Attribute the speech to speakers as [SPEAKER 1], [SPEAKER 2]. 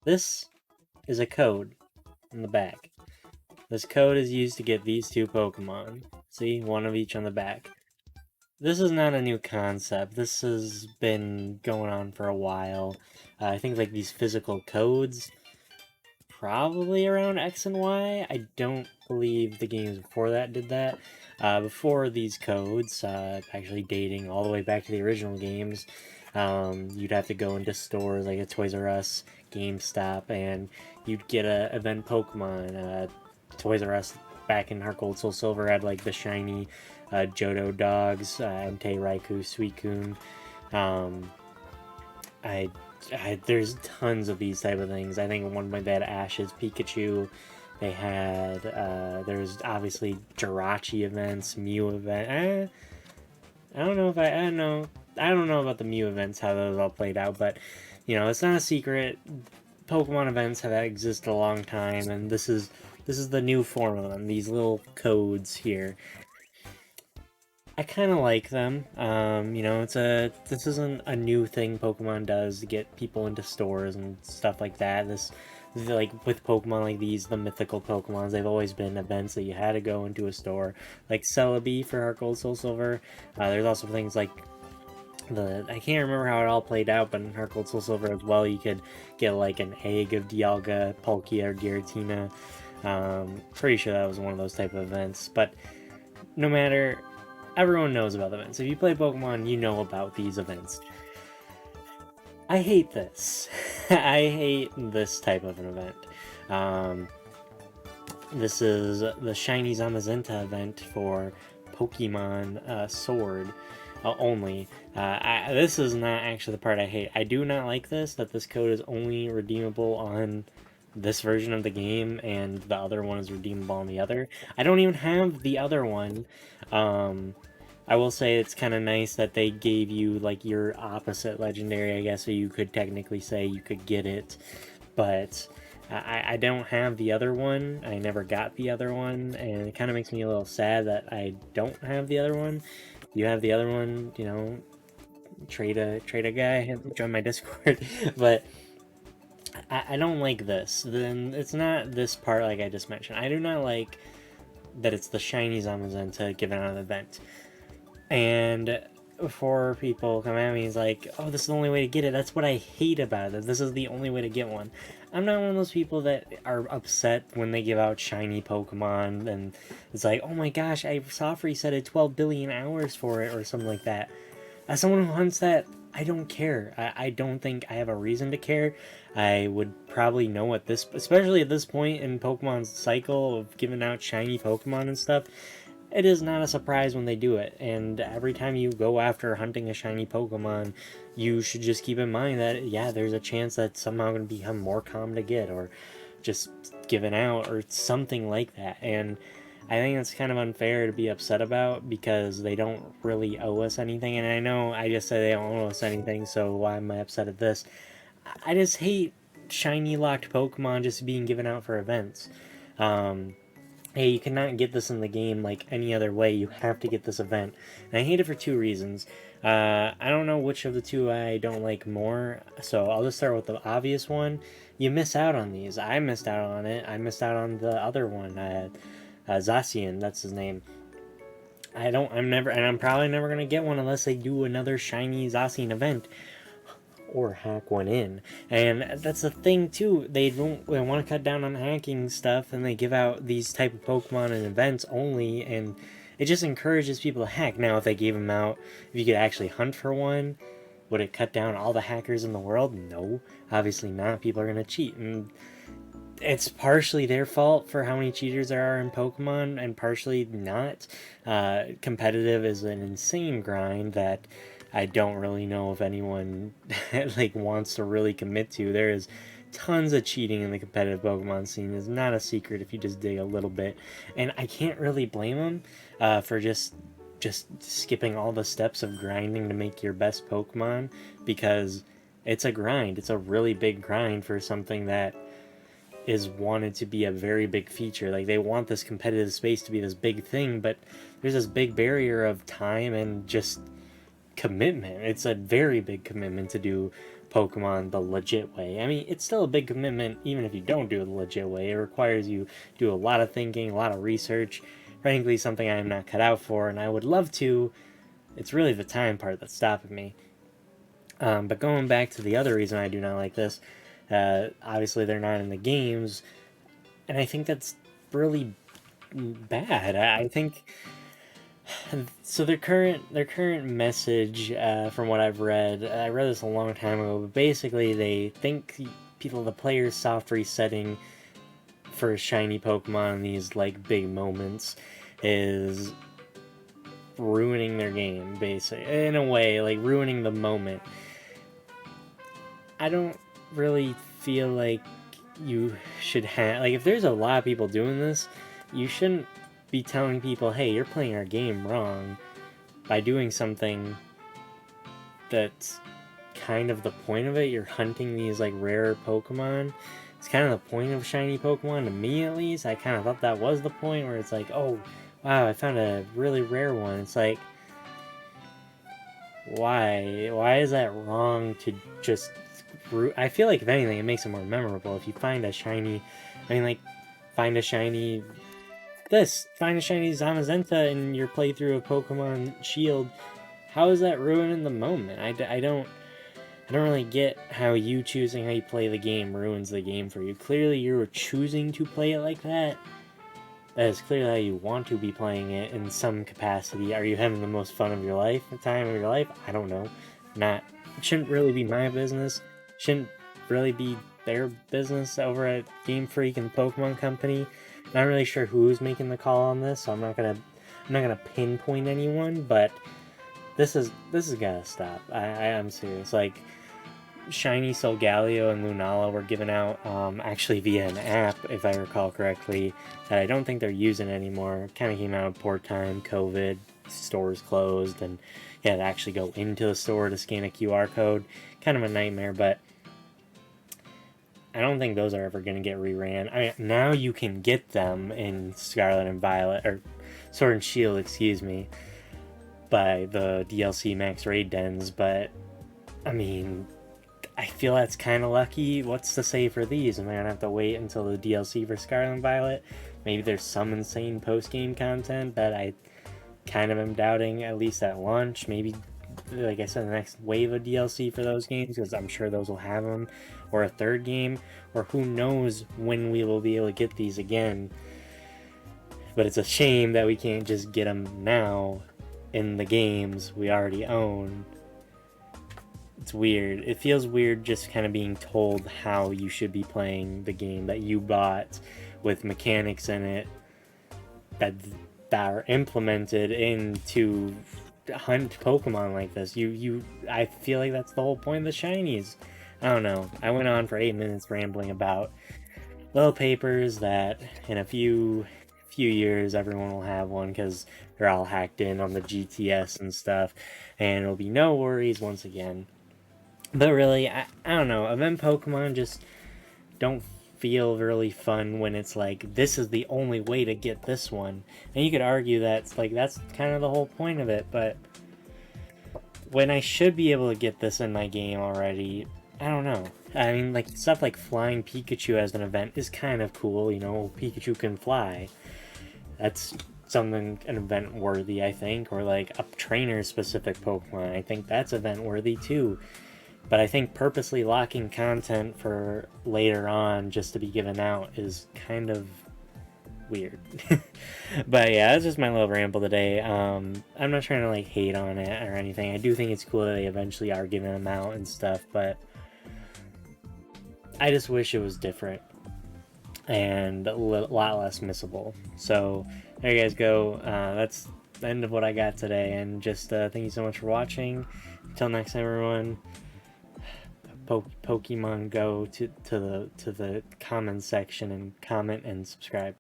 [SPEAKER 1] This is a code in the back. This code is used to get these two Pokemon. See, one of each on the back. This is not a new concept. This has been going on for a while. I think like these physical codes, probably around X and Y. I don't believe the games before that did that. Before these codes, actually dating all the way back to the original games, you'd have to go into stores like a Toys R Us, GameStop, and you'd get a event Pokemon. Toys R Us back in Heart Gold Soul Silver had like the shiny Johto dogs, Entei, Raikou, Suicune. Um, I, there's tons of these type of things. I think at one point they had Ash's Pikachu. They had there's obviously Jirachi events, Mew event. I don't know if I don't know. I don't know about the Mew events, how those all played out, but you know, it's not a secret. Pokemon events have existed a long time, and this is the new form of them. These little codes here. I kind of like them. You know, this isn't a new thing Pokemon does to get people into stores and stuff like that. This is like with Pokemon like these, the mythical Pokemons, they've always been events that you had to go into a store, like Celebi for Heart Gold Soul Silver. There's also things like I can't remember how it all played out, but in Heart Gold Soul Silver as well, you could get like an egg of Dialga, Palkia, or Giratina. Pretty sure that was one of those type of events, but no matter, everyone knows about the events. If you play Pokemon, you know about these events. I hate this. I hate this type of an event. Um, this is the Shiny Zamazenta event for Pokemon Sword only. This is not actually the part I hate. I do not like that this code is only redeemable on this version of the game, and the other one is redeemable on the other. I don't even have the other one. I will say it's kind of nice that they gave you like your opposite legendary, I guess, so you could technically say you could get it, but I don't have the other one. I never got the other one, and it kind of makes me a little sad that I don't have the other one. You have the other one, you know, trade a guy, join my Discord, but I don't like this. Then it's not this part like I just mentioned. I do not like that it's the shiny Zamazenta given on an event. And before people come at me, he's like, oh, this is the only way to get it. That's what I hate about it. This is the only way to get one. I'm not one of those people that are upset when they give out shiny Pokemon and it's like, oh my gosh, I saw resetted 12 billion hours for it or something like that. As someone who hunts that, I don't care. I don't think I have a reason to care. I would probably know at this, especially at this point in Pokemon's cycle of giving out shiny Pokemon and stuff, it is not a surprise when they do it, and every time you go after hunting a shiny Pokemon, you should just keep in mind that, yeah, there's a chance that somehow going to become more common to get, or just given out, or something like that, and I think it's kind of unfair to be upset about, because they don't really owe us anything, and I know I just said they don't owe us anything, so why am I upset at this? I just hate shiny locked Pokemon just being given out for events. Um, hey, you cannot get this in the game like any other way. You have to get this event. And I hate it for two reasons. I don't know which of the two I don't like more, so I'll just start with the obvious one. You miss out on these. I missed out on it. I missed out on the other one. Zacian, that's his name. I'm never, and I'm probably never gonna get one unless they do another shiny Zacian event or hack one in. And that's the thing too. They want to cut down on hacking stuff, and they give out these type of Pokemon and events only, and it just encourages people to hack. Now, if they gave them out, if you could actually hunt for one, would it cut down all the hackers in the world? No, obviously not. People are gonna cheat, and it's partially their fault for how many cheaters there are in Pokemon, and partially not. Competitive is an insane grind that I don't really know if anyone like wants to really commit to. There is tons of cheating in the competitive Pokemon scene. It's not a secret if you just dig a little bit, and I can't really blame them for just skipping all the steps of grinding to make your best Pokemon, because it's a grind. It's a really big grind for something that is wanted to be a very big feature. Like, they want this competitive space to be this big thing, but there's this big barrier of time and just commitment. It's a very big commitment to do Pokemon the legit way. I mean, it's still a big commitment, even if you don't do it the legit way. It requires you do a lot of thinking, a lot of research. Frankly, something I am not cut out for, and I would love to. It's really the time part that's stopping me. But going back to the other reason I do not like this, obviously they're not in the games, and I think that's really bad. I think so. Their current message, from what I've read, I read this a long time ago, but basically they think the players soft resetting for shiny Pokemon in these like big moments is ruining their game, basically, in a way, like ruining the moment. I don't really feel like you should have, like, if there's a lot of people doing this, you shouldn't be telling people, hey, you're playing our game wrong by doing something that's kind of the point of it. You're hunting these like rare Pokemon. It's kind of the point of shiny Pokemon, to me at least. I kind of thought that was the point, where it's like, oh wow, I found a really rare one. It's like, why is that wrong to just I feel like, if anything, it makes it more memorable if you find a shiny, I mean, like, find a shiny Zamazenta in your playthrough of Pokemon Shield. How is that ruining the moment? I don't really get how you choosing how you play the game ruins the game for you. Clearly you were choosing to play it like that. That is clearly how you want to be playing it in some capacity. Are you having the most fun of your life, the time of your life? I don't know. Not. It shouldn't really be my business. Shouldn't really be their business over at Game Freak and Pokemon Company. Not really sure who's making the call on this, so I'm not gonna pinpoint anyone, but this is gotta stop. I am serious. Like, shiny Solgaleo and Lunala were given out, actually via an app, if I recall correctly, that I don't think they're using anymore. Kind of came out of poor time, COVID, stores closed, and you had to actually go into the store to scan a QR code. Kind of a nightmare, but I don't think those are ever going to get reran. I mean, now you can get them in Scarlet and Violet, or Sword and Shield, excuse me, by the DLC Max Raid Dens, but, I mean, I feel that's kind of lucky. What's to say for these? Am I going to have to wait until the DLC for Scarlet and Violet? Maybe there's some insane post-game content that I kind of am doubting, at least at launch. Maybe, like I said, the next wave of DLC for those games, because I'm sure those will have them, or a third game, or who knows when we will be able to get these again. But it's a shame that we can't just get them now in the games we already own. It's weird. It feels weird just kind of being told how you should be playing the game that you bought, with mechanics in it that are implemented into hunt Pokemon like this. I feel like that's the whole point of the shinies. I don't know. I went on for 8 minutes rambling about little papers that in a few years everyone will have one, because they're all hacked in on the GTS and stuff, and it'll be no worries once again. But really, I don't know. Event Pokemon just don't feel really fun when it's like, this is the only way to get this one. And you could argue that's kind of the whole point of it, but when I should be able to get this in my game already, I don't know. I mean, like, stuff like flying Pikachu as an event is kind of cool, you know, Pikachu can fly. That's something, an event worthy, I think, or like a trainer specific Pokemon. I think that's event worthy too. But I think purposely locking content for later on just to be given out is kind of weird. But yeah, that's just my little ramble today. I'm not trying to like hate on it or anything. I do think it's cool that they eventually are giving them out and stuff, but I just wish it was different and a lot less missable. So there you guys go. That's the end of what I got today, and just thank you so much for watching. Until next time, everyone. Pokemon Go to the comment section and comment and subscribe.